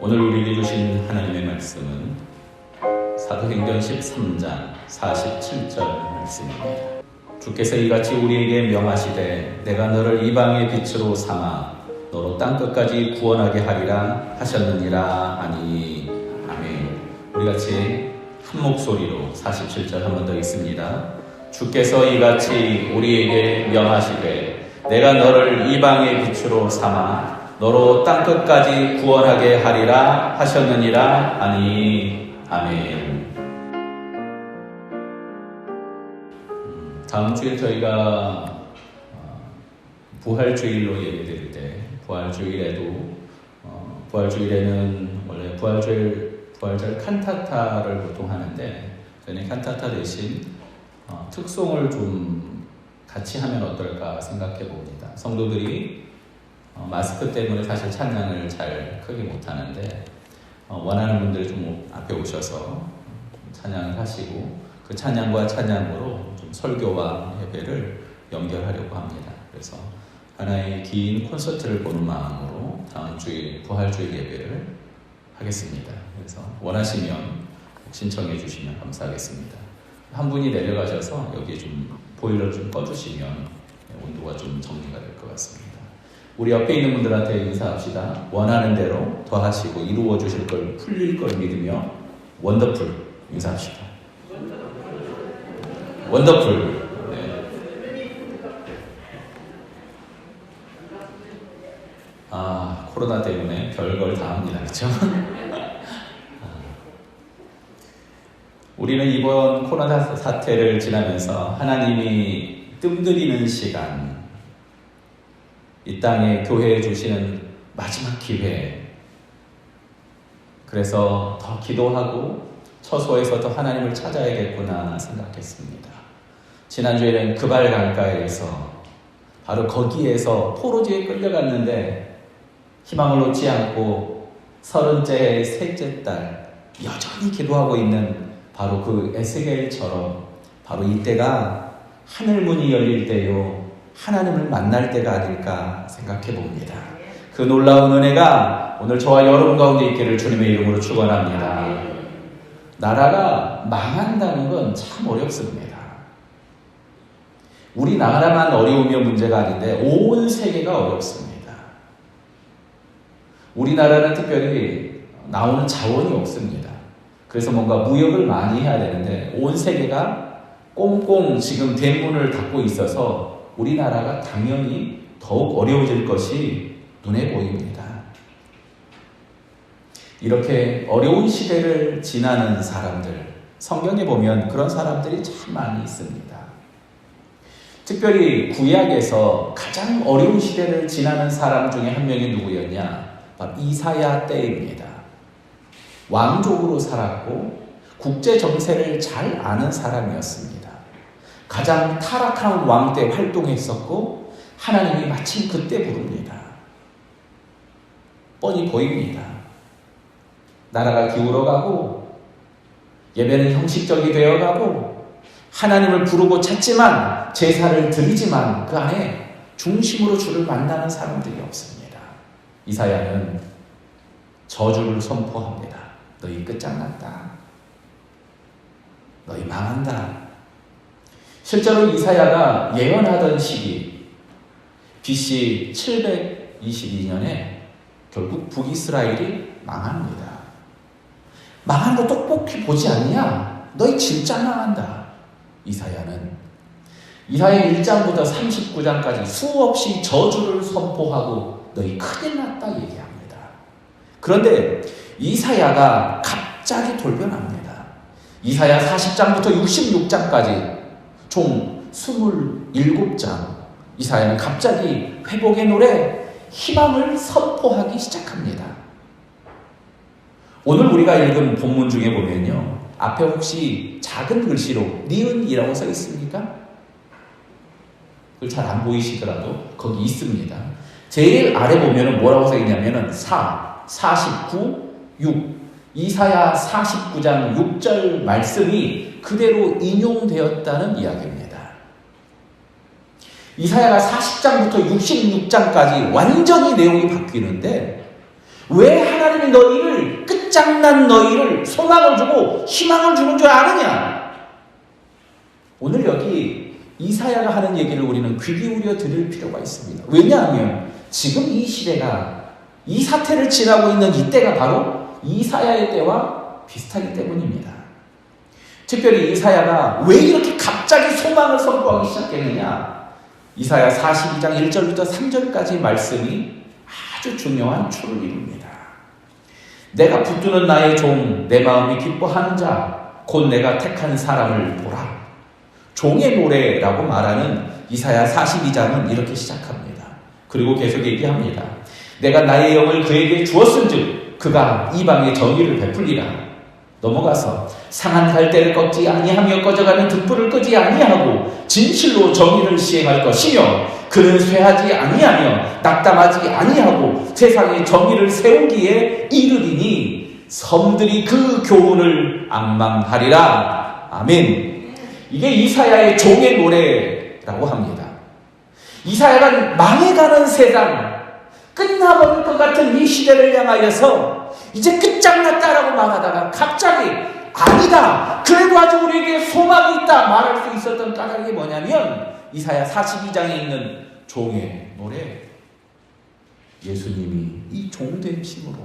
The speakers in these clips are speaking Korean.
오늘 우리에게 주신 하나님의 말씀은 사도행전 13장 47절 말씀입니다. 주께서 이같이 우리에게 명하시되 내가 너를 이방의 빛으로 삼아 너로 땅끝까지 구원하게 하리라 하셨느니라 하니. 아멘. 우리같이 한 목소리로 47절 한 번 더 읽습니다. 주께서 이같이 우리에게 명하시되 내가 너를 이방의 빛으로 삼아 너로 땅끝까지 구원하게 하리라 하셨느니라 하니. 아멘. 다음 주에 저희가 부활주일로 예배드릴 때, 부활주일에는 원래 부활절 칸타타를 보통 하는데 저희는 칸타타 대신 특송을 좀 같이 하면 어떨까 생각해 봅니다. 성도들이 마스크 때문에 사실 찬양을 잘 크게 못하는데 원하는 분들이 좀 앞에 오셔서 찬양을 하시고 그 찬양과 찬양으로 좀 설교와 예배를 연결하려고 합니다. 그래서 하나의 긴 콘서트를 보는 마음으로 다음 주일 부활주일 예배를 하겠습니다. 그래서 원하시면 신청해 주시면 감사하겠습니다. 한 분이 내려가셔서 여기에 좀 보일러를 좀 꺼주시면 온도가 좀 정리가 될 것 같습니다. 우리 옆에 있는 분들한테 인사합시다. 원하는 대로 더하시고 이루어 주실 걸 풀릴 걸 믿으며 원더풀 인사합시다. 원더풀. 네. 코로나 때문에 별걸 다 합니다. 그렇죠? 우리는 이번 코로나 사태를 지나면서 하나님이 뜸들이는 시간, 이 땅에 교회에 주시는 마지막 기회, 그래서 더 기도하고 처소에서 더 하나님을 찾아야겠구나 생각했습니다. 지난주에는 그발 강가에서 바로 거기에서 포로지에 끌려갔는데 희망을 놓지 않고 30째의 셋째 딸 여전히 기도하고 있는 바로 그 에스겔처럼 바로 이때가 하늘문이 열릴 때요 하나님을 만날 때가 아닐까 생각해 봅니다. 그 놀라운 은혜가 오늘 저와 여러분 가운데 있기를 주님의 이름으로 축원합니다. 나라가 망한다는 건 참 어렵습니다. 우리나라만 어려우면 문제가 아닌데 온 세계가 어렵습니다. 우리나라는 특별히 나오는 자원이 없습니다. 그래서 뭔가 무역을 많이 해야 되는데 온 세계가 꽁꽁 지금 대문을 닫고 있어서 우리나라가 당연히 더욱 어려워질 것이 눈에 보입니다. 이렇게 어려운 시대를 지나는 사람들, 성경에 보면 그런 사람들이 참 많이 있습니다. 특별히 구약에서 가장 어려운 시대를 지나는 사람 중에 한 명이 누구였냐? 바로 이사야 때입니다. 왕족으로 살았고 국제 정세를 잘 아는 사람이었습니다. 가장 타락한 왕 때 활동했었고 하나님이 마침 그때 부릅니다. 뻔히 보입니다. 나라가 기울어가고 예배는 형식적이 되어가고 하나님을 부르고 찾지만 제사를 드리지만 그 안에 중심으로 주를 만나는 사람들이 없습니다. 이사야는 저주를 선포합니다. 너희 끝장났다. 너희 망한다. 실제로 이사야가 예언하던 시기 BC 722년에 결국 북이스라엘이 망합니다. 망한 거 똑똑히 보지 않냐? 너희 진짜 망한다. 이사야 1장부터 39장까지 수없이 저주를 선포하고 너희 큰일 났다 얘기합니다. 그런데 이사야가 갑자기 돌변합니다. 이사야 40장부터 66장까지 총 27장 이사야는 갑자기 회복의 노래, 희망을 선포하기 시작합니다. 오늘 우리가 읽은 본문 중에 보면요, 앞에 혹시 작은 글씨로 니은이라고 써 있습니까? 그걸 잘 안 보이시더라도 거기 있습니다. 제일 아래 보면은 뭐라고 써 있냐면은 49, 6 이사야 49장 6절 말씀이 그대로 인용되었다는 이야기입니다. 이사야가 40장부터 66장까지 완전히 내용이 바뀌는데 왜 하나님이 너희를 끝장난 너희를 소망을 주고 희망을 주는 줄 아느냐? 오늘 여기 이사야가 하는 얘기를 우리는 귀 기울여 들을 필요가 있습니다. 왜냐하면 지금 이 시대가 이 사태를 지나고 있는 이때가 바로 이사야의 때와 비슷하기 때문입니다. 특별히 이사야가 왜 이렇게 갑자기 소망을 선포하기 시작했느냐? 이사야 42장 1절부터 3절까지 말씀이 아주 중요한 초를 이룹니다. 내가 붙드는 나의 종, 내 마음이 기뻐하는 자, 곧 내가 택한 사람을 보라. 종의 노래라고 말하는 이사야 42장은 이렇게 시작합니다. 그리고 계속 얘기합니다. 내가 나의 영을 그에게 주었은즉 그가 이방의 정의를 베풀리라. 넘어가서 상한 갈대를 꺾지 아니하며 꺼져가는 등불을 끄지 아니하고 진실로 정의를 시행할 것이며 그는 쇠하지 아니하며 낙담하지 아니하고 세상에 정의를 세우기에 이르리니 섬들이 그 교훈을 앙망하리라. 아멘. 이게 이사야의 종의 노래라고 합니다. 이사야가 망해가는 세상, 끝나버릴 것 같은 이 시대를 향하여서 이제 끝장났다라고 말하다가 갑자기 아니다, 그래도 아직 우리에게 소망이 있다 말할 수 있었던 까닭이 뭐냐면 이사야 42장에 있는 종의 노래. 예수님이 이 종된 힘으로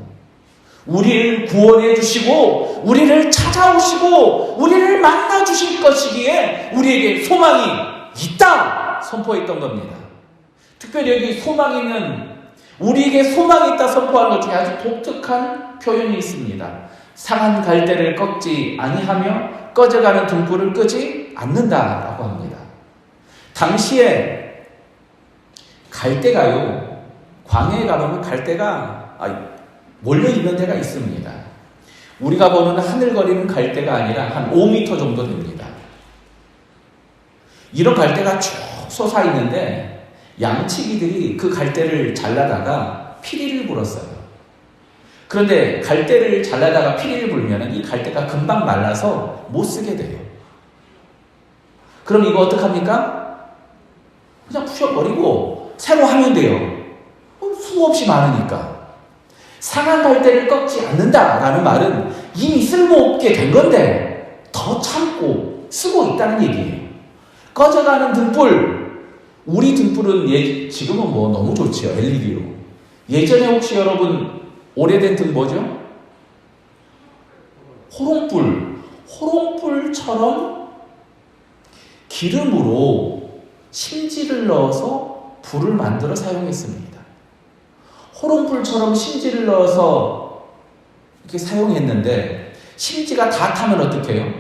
우리를 구원해 주시고 우리를 찾아오시고 우리를 만나 주실 것이기에 우리에게 소망이 있다 선포했던 겁니다. 특별히 여기 소망 있는, 우리에게 소망이 있다 선포하는 것 중에 아주 독특한 표현이 있습니다. 상한 갈대를 꺾지 아니하며 꺼져가는 등불을 끄지 않는다라고 합니다. 당시에 갈대가요, 광야에 가보면 갈대가 몰려 있는 데가 있습니다. 우리가 보는 하늘거리는 갈대가 아니라 한 5m 정도 됩니다. 이런 갈대가 쭉 솟아 있는데 양치기들이 그 갈대를 잘라다가 피리를 불었어요. 그런데 갈대를 잘라다가 피리를 불면 이 갈대가 금방 말라서 못 쓰게 돼요. 그럼 이거 어떡합니까? 그냥 부셔버리고 새로 하면 돼요. 수없이 많으니까. 상한 갈대를 꺾지 않는다라는 말은 이미 쓸모없게 된 건데 더 참고 쓰고 있다는 얘기예요. 꺼져가는 등불, 우리 등불은 지금은 뭐 너무 좋지요, LED로. 예전에 혹시 여러분 오래된 등 뭐죠? 호롱불처럼 기름으로 심지를 넣어서 불을 만들어 사용했습니다. 호롱불처럼 심지를 넣어서 이렇게 사용했는데 심지가 다 타면 어떻게 해요?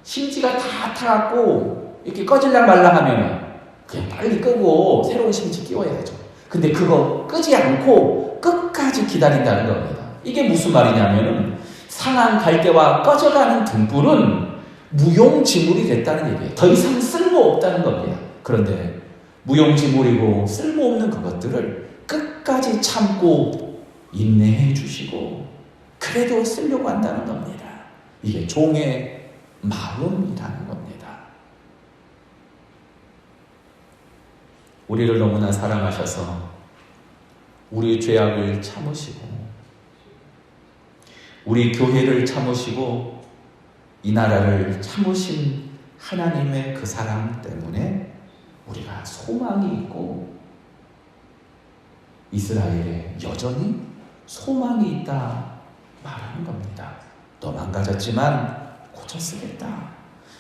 심지가 다 타갖고 이렇게 꺼질랑 말랑 하면 그냥 빨리 끄고 새로운 심지 끼워야죠. 근데 그거 끄지 않고 끝까지 기다린다는 겁니다. 이게 무슨 말이냐면은 상한 갈대와 꺼져가는 등불은 무용지물이 됐다는 얘기예요. 더 이상 쓸모없다는 겁니다. 그런데 무용지물이고 쓸모없는 그것들을 끝까지 참고 인내해 주시고 그래도 쓰려고 한다는 겁니다. 이게 종의 마음이라는 겁니다. 우리를 너무나 사랑하셔서 우리 죄악을 참으시고 우리 교회를 참으시고 이 나라를 참으신 하나님의 그 사랑 때문에 우리가 소망이 있고 이스라엘에 여전히 소망이 있다 말하는 겁니다. 너 망가졌지만 고쳐 쓰겠다.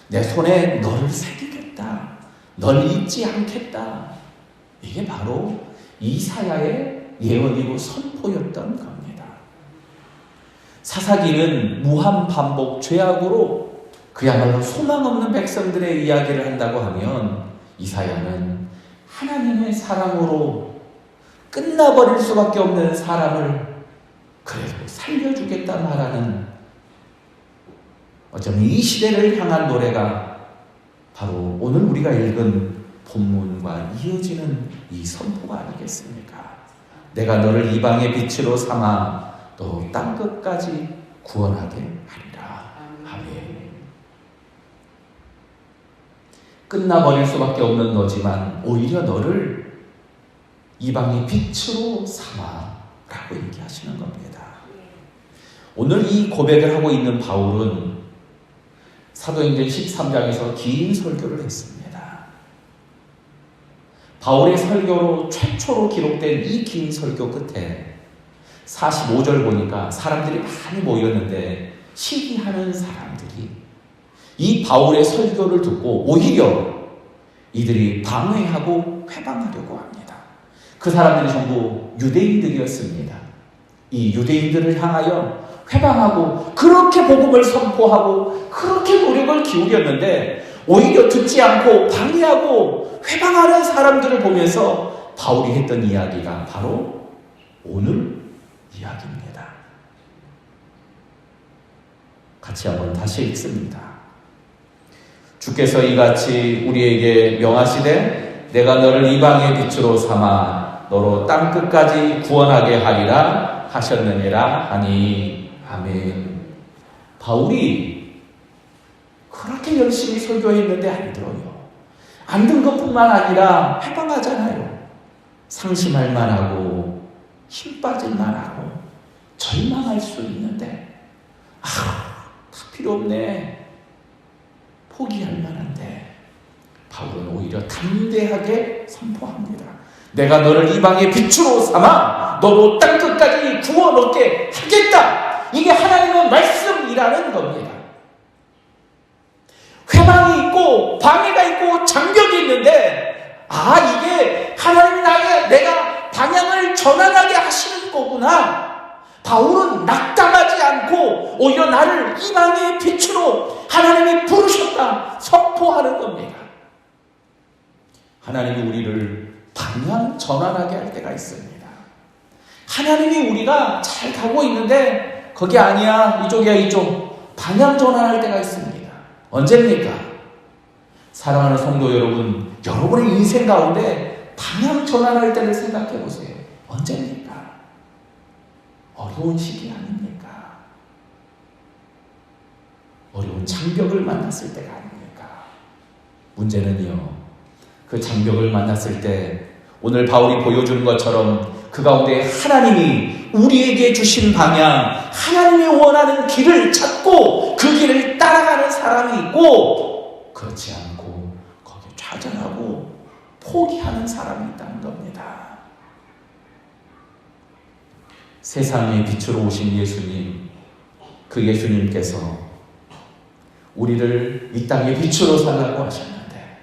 내 손에 너를 새기겠다. 널 잊지 않겠다. 이게 바로 이사야의 예언이고 선포였던 겁니다. 사사기는 무한 반복 죄악으로 그야말로 소망 없는 백성들의 이야기를 한다고 하면 이사야는 하나님의 사랑으로 끝나버릴 수밖에 없는 사람을 그래도 살려주겠다 말하는, 어쩌면 이 시대를 향한 노래가 바로 오늘 우리가 읽은 본문과 이어지는 이 선포가 아니겠습니까? 내가 너를 이방의 빛으로 삼아 너 땅끝까지 구원하게 하리라. 아멘. 끝나버릴 수밖에 없는 너지만 오히려 너를 이방의 빛으로 삼아라. 라고 얘기하시는 겁니다. 오늘 이 고백을 하고 있는 바울은 사도행전 13장에서 긴 설교를 했습니다. 바울의 설교로 최초로 기록된 이 긴 설교 끝에 45절 보니까 사람들이 많이 모였는데 시기하는 사람들이 이 바울의 설교를 듣고 오히려 이들이 방해하고 회방하려고 합니다. 그 사람들이 전부 유대인들이었습니다. 이 유대인들을 향하여 회방하고 그렇게 복음을 선포하고 그렇게 노력을 기울였는데 오히려 듣지 않고 방해하고 회방하는 사람들을 보면서 바울이 했던 이야기가 바로 오늘 이야기입니다. 같이 한번 다시 읽습니다. 주께서 이같이 우리에게 명하시되 내가 너를 이방의 빛으로 삼아 너로 땅끝까지 구원하게 하리라 하셨느니라 하니 아멘. 바울이 그렇게 열심히 설교했는데 안 들어요. 안 든 것뿐만 아니라 회방하잖아요. 상심할 만하고 힘 빠질 만하고 절망할 수 있는데 다 필요 없네. 포기할 만한데 바울은 오히려 담대하게 선포합니다. 내가 너를 이방의 빛으로 삼아 너로 땅끝까지 구원 얻게 하겠다. 이게 하나님의 말씀이라는 겁니다. 회방이 있고 방해가 있고 장벽이 있는데 이게 하나님이 내가 방향을 전환하게 하시는 거구나. 바울은 낙담하지 않고 오히려 나를 이방의 빛으로 하나님이 부르셨다 선포하는 겁니다. 하나님이 우리를 방향 전환하게 할 때가 있습니다. 하나님이 우리가 잘 가고 있는데 거기 아니야, 이쪽이야, 이쪽. 방향 전환할 때가 있습니다. 언제입니까? 사랑하는 성도 여러분, 여러분의 인생 가운데 방향 전환할 때를 생각해 보세요. 언제입니까? 어려운 시기 아닙니까? 어려운 장벽을 만났을 때가 아닙니까? 문제는요, 그 장벽을 만났을 때 오늘 바울이 보여주는 것처럼 그 가운데 하나님이 우리에게 주신 방향, 하나님이 원하는 길을 찾고 그 길을 따라가는 사람이 있고 그렇지 않고 거기에 좌절하고 포기하는 사람이 있다는 겁니다. 세상의 빛으로 오신 예수님, 그 예수님께서 우리를 이 땅의 빛으로 살라고 하셨는데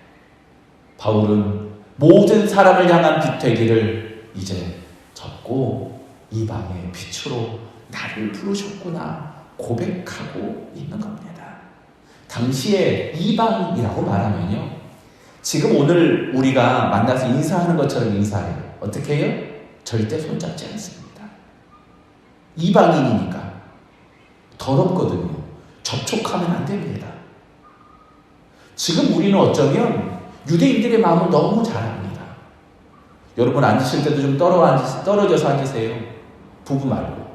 바울은 모든 사람을 향한 빛 되기를 이제 접고 이방의 빛으로 나를 부르셨구나 고백하고 있는 겁니다. 당시에 이방이라고 말하면요, 지금 오늘 우리가 만나서 인사하는 것처럼 인사해요. 어떻게 해요? 절대 손잡지 않습니다. 이방인이니까 더럽거든요. 접촉하면 안 됩니다. 지금 우리는 어쩌면 유대인들의 마음을 너무 잘 압니다. 여러분 앉으실 때도 좀 떨어져서 앉으세요. 부부 말고.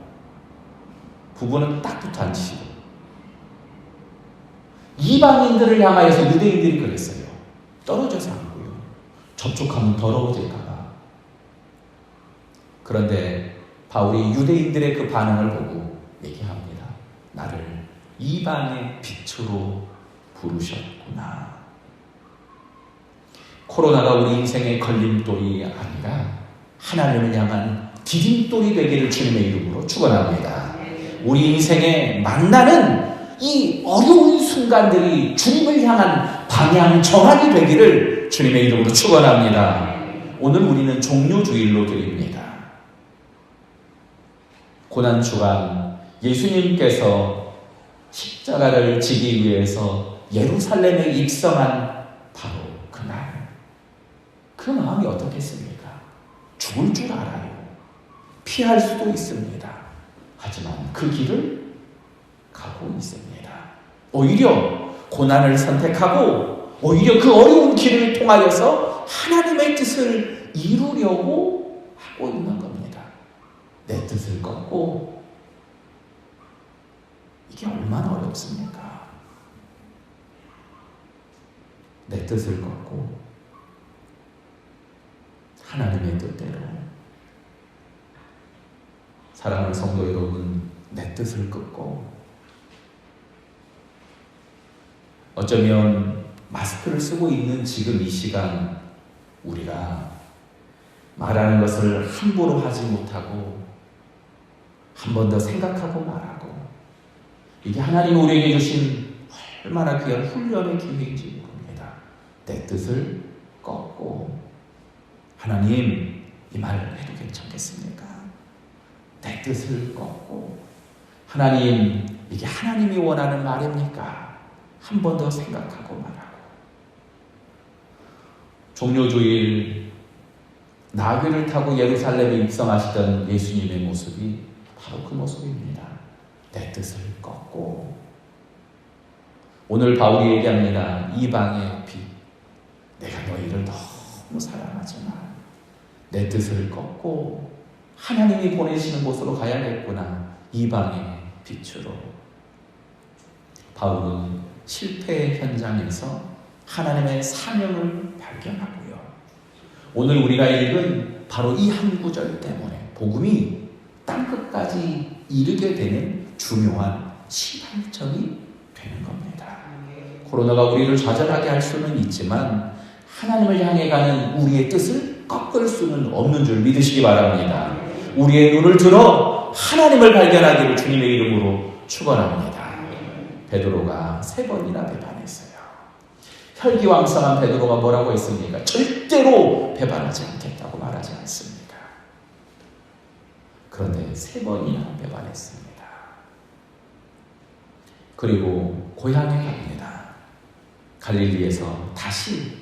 부부는 딱 붙어 앉으시고. 이방인들을 향하여서 유대인들이 그랬어요. 떨어져서 앉고요. 접촉하면 더러워질까 봐. 그런데 바울이 유대인들의 그 반응을 보고 얘기합니다. 나를 이방의 빛으로 부르셨구나. 코로나가 우리 인생의 걸림돌이 아니라 하나님을 향한 디딤돌이 되기를 주님의 이름으로 축원합니다. 우리 인생에 만나는 이 어려운 순간들이 주님을 향한 방향 전환이 되기를 주님의 이름으로 축원합니다. 오늘 우리는 종료주일로 드립니다. 고난주간 예수님께서 십자가를 지기 위해서 예루살렘에 입성한 바로 그날, 그 마음이 어떻겠습니까? 죽을 줄 알아요. 피할 수도 있습니다. 하지만 그 길을 가고 있습니다. 오히려 고난을 선택하고 오히려 그 어려운 길을 통하여서 하나님의 뜻을 이루려고 하고 있는 겁니다. 내 뜻을 꺾고. 이게 얼마나 어렵습니까? 내 뜻을 꺾고 하나님의 뜻대로. 사랑하는 성도 여러분, 내 뜻을 끊고 어쩌면 마스크를 쓰고 있는 지금 이 시간 우리가 말하는 것을 함부로 하지 못하고 한 번 더 생각하고 말하고, 이게 하나님 우리에게 주신 얼마나 귀한 훈련의 기회인지 모릅니다. 내 뜻을 꺾고, 하나님 이 말 해도 괜찮겠습니까? 내 뜻을 꺾고, 하나님 이게 하나님이 원하는 말입니까? 한 번 더 생각하고 말하고. 종료주일 나귀를 타고 예루살렘에 입성하시던 예수님의 모습이 바로 그 모습입니다. 내 뜻을 꺾고. 오늘 바울이 얘기합니다. 이방의 빛, 내가 너희를 너무 사랑하지만 내 뜻을 꺾고 하나님이 보내시는 곳으로 가야겠구나. 이방의 빛으로. 바울은 실패의 현장에서 하나님의 사명을 발견하고요. 오늘 우리가 읽은 바로 이 한 구절 때문에 복음이 땅끝까지 이르게 되는 중요한 시발점이 되는 겁니다. 코로나가 우리를 좌절하게 할 수는 있지만 하나님을 향해 가는 우리의 뜻을 꺾을 수는 없는 줄 믿으시기 바랍니다. 우리의 눈을 들어 하나님을 발견하기를 주님의 이름으로 축원합니다. 베드로가 3번이나 배반했어요. 혈기왕성한 베드로가 뭐라고 했습니까? 절대로 배반하지 않겠다고 말하지 않습니까? 그런데 3번이나 배반했습니다. 그리고 고향에 갑니다. 갈릴리에서 다시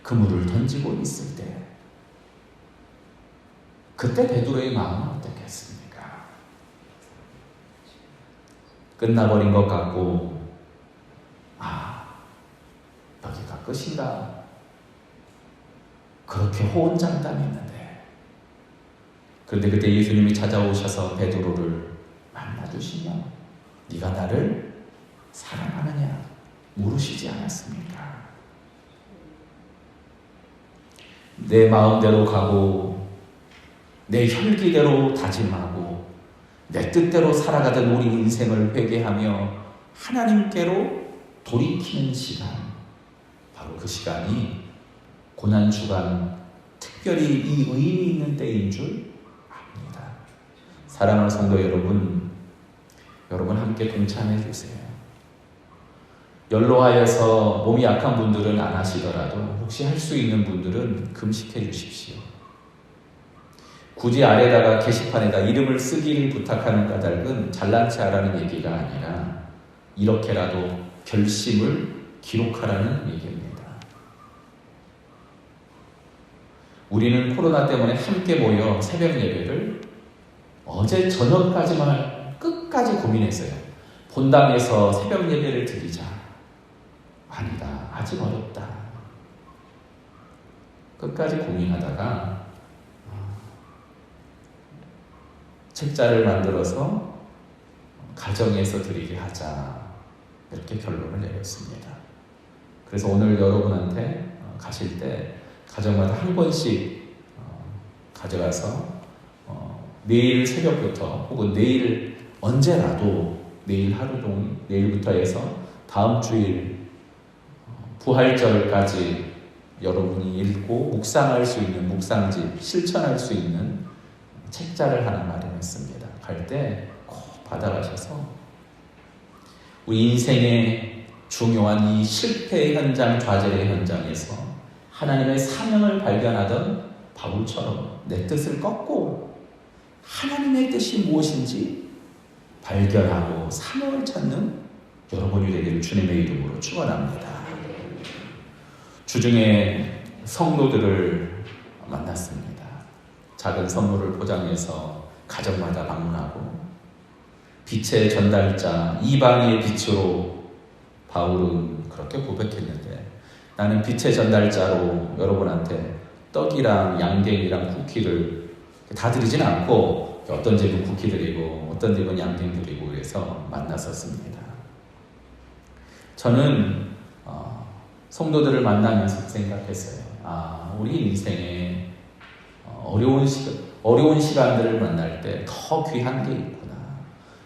그물을 던지고 있을 때, 그때 베드로의 마음은 어떻겠습니까? 끝나버린 것 같고, 여기가 끝인가? 그렇게 호언장담했는데, 그런데 그때 예수님이 찾아오셔서 베드로를 만나주시며 네가 나를 사랑하느냐 물으시지 않았습니까? 내 마음대로 가고 내 혈기대로 다짐하고 내 뜻대로 살아가던 우리 인생을 회개하며 하나님께로 돌이키는 시간, 바로 그 시간이 고난주간 특별히 이 의미 있는 때인 줄 압니다. 사랑하는 성도 여러분, 여러분 함께 동참해 주세요. 연로하여서 몸이 약한 분들은 안 하시더라도 혹시 할 수 있는 분들은 금식해 주십시오. 굳이 아래다가 게시판에다 이름을 쓰기를 부탁하는 까닭은 잘난 체 하라는 얘기가 아니라 이렇게라도 결심을 기록하라는 얘기입니다. 우리는 코로나 때문에 함께 모여 새벽 예배를 어제 저녁까지만 끝까지 고민했어요. 본당에서 새벽 예배를 드리자. 아니다. 아직 어렵다. 끝까지 고민하다가 책자를 만들어서 가정에서 드리게 하자. 이렇게 결론을 내렸습니다. 그래서 오늘 여러분한테 가실 때 가정마다 한 권씩 가져가서 내일 새벽부터 혹은 내일 언제라도 내일 하루 종일, 내일부터 해서 다음 주일 부활절까지 여러분이 읽고 묵상할 수 있는 묵상집, 실천할 수 있는 책자를 하나 마련했습니다. 갈 때 꼭 받아가셔서 우리 인생의 중요한 이 실패의 현장, 좌절의 현장에서 하나님의 사명을 발견하던 바울처럼 내 뜻을 꺾고 하나님의 뜻이 무엇인지 발견하고 사명을 찾는 여러분이 되기를 주님의 이름으로 축원합니다. 주중에 성도들을 만났습니다. 작은 선물을 포장해서 가정마다 방문하고 빛의 전달자, 이방의 빛으로 바울은 그렇게 고백했는데 나는 빛의 전달자로 여러분한테 떡이랑 양갱이랑 쿠키를 다 드리진 않고 어떤 집은 쿠키 드리고 어떤 집은 양갱 드리고 그래서 만났었습니다. 저는 성도들을 만나면서 생각했어요. 우리 인생에 어려운 시간들을 만날 때 더 귀한 게 있구나.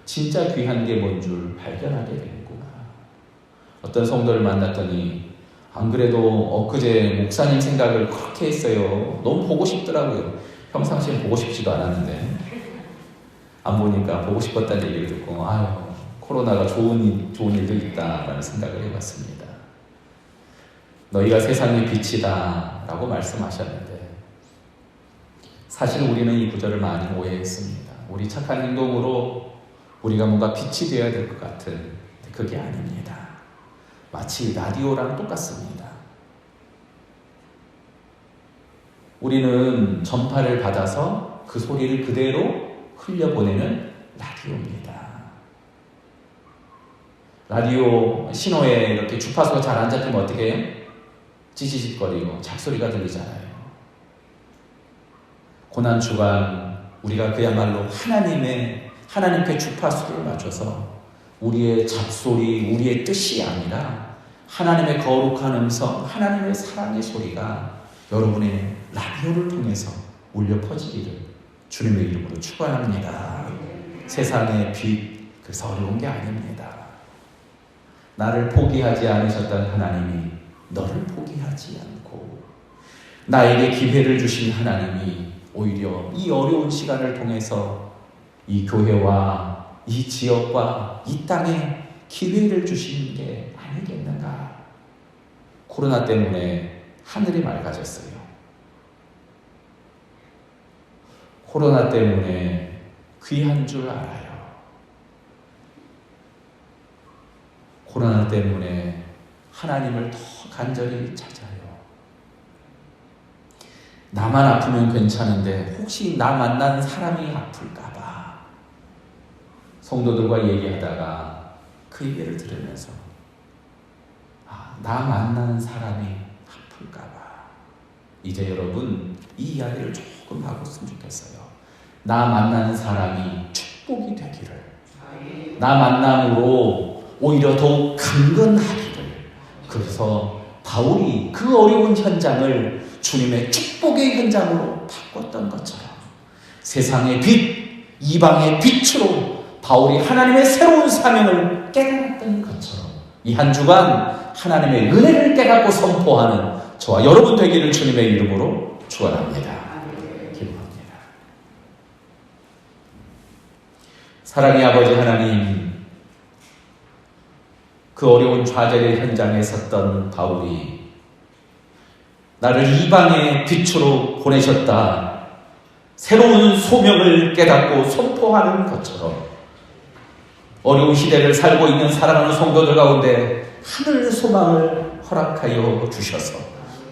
진짜 귀한 게 뭔 줄 발견하게 되는구나. 어떤 성도를 만났더니 안 그래도 엊그제 목사님 생각을 그렇게 했어요. 너무 보고 싶더라고요. 평상시엔 보고 싶지도 않았는데 안 보니까 보고 싶었다는 얘기를 듣고 아유, 코로나가 좋은 일도 있다라는 생각을 해봤습니다. 너희가 세상의 빛이다 라고 말씀하셨는데 사실 우리는 이 구절을 많이 오해했습니다. 우리 착한 행동으로 우리가 뭔가 빛이 되어야 될 것 같은 그게 아닙니다. 마치 라디오랑 똑같습니다. 우리는 전파를 받아서 그 소리를 그대로 흘려보내는 라디오입니다. 라디오 신호에 이렇게 주파수가 잘 안 잡히면 어떻게 해요? 찌지직거리고 작소리가 들리잖아요. 고난주간 우리가 그야말로 하나님께 주파수를 맞춰서 우리의 잡소리, 우리의 뜻이 아니라 하나님의 거룩한 음성, 하나님의 사랑의 소리가 여러분의 라디오를 통해서 울려 퍼지기를 주님의 이름으로 축원합니다. 세상의 빛, 그래서 어려운 게 아닙니다. 나를 포기하지 않으셨던 하나님이 너를 포기하지 않고 나에게 기회를 주신 하나님이 오히려 이 어려운 시간을 통해서 이 교회와 이 지역과 이 땅에 기회를 주시는 게 아니겠는가. 코로나 때문에 하늘이 맑아졌어요. 코로나 때문에 귀한 줄 알아요. 코로나 때문에 하나님을 더 간절히 찾아요. 나만 아프면 괜찮은데 혹시 나 만난 사람이 아플까봐 성도들과 얘기하다가 그 얘기를 들으면서 나 만나는 사람이 아플까봐 이제 여러분 이 이야기를 조금 하고있으면 좋겠어요. 나 만나는 사람이 축복이 되기를, 나 만남으로 오히려 더욱 강건하기를. 그래서 바울이 그 어려운 현장을 주님의 축복의 현장으로 바꿨던 것처럼 세상의 빛, 이방의 빛으로 바울이 하나님의 새로운 사명을 깨달았던 것처럼 이 한 주간 하나님의 은혜를 깨닫고 선포하는 저와 여러분 되기를 주님의 이름으로 축원합니다. 기도합니다. 사랑의 아버지 하나님, 그 어려운 좌절의 현장에 섰던 바울이 나를 이방의 빛으로 보내셨다, 새로운 소명을 깨닫고 선포하는 것처럼 어려운 시대를 살고 있는 사랑하는 성도들 가운데 하늘 소망을 허락하여 주셔서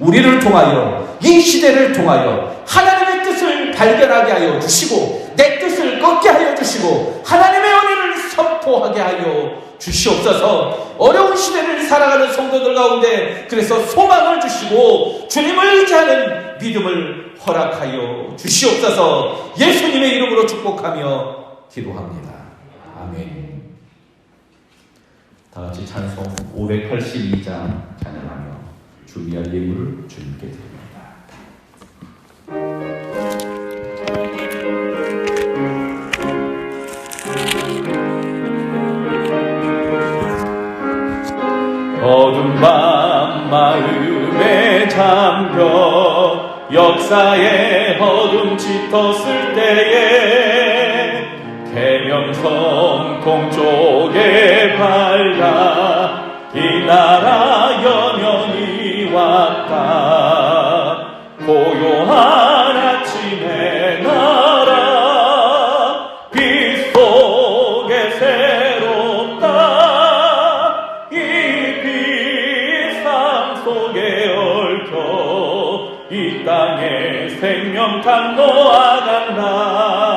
우리를 통하여, 이 시대를 통하여 하나님의 뜻을 발견하게 하여 주시고 내 뜻을 꺾게 하여 주시고 하나님의 은혜를 선포하게 하여 주시옵소서. 어려운 시대를 살아가는 성도들 가운데 그래서 소망을 주시고 주님을 의지하는 믿음을 허락하여 주시옵소서. 예수님의 이름으로 축복하며 기도합니다. 아멘. 다 같이 찬송 582장 찬양하며 준비할 예물을 주님께 드립니다. 어둠 밤 마음에 잠겨 역사의 어둠 짙었을 때에 계명성 동쪽에 밝아 이 나라 연연히 왔다. 고요한 아침의 나라 빛 속에 새롭다. 이 빛 삶 속에 얽혀 이 땅에 생명 탄 놓아간다.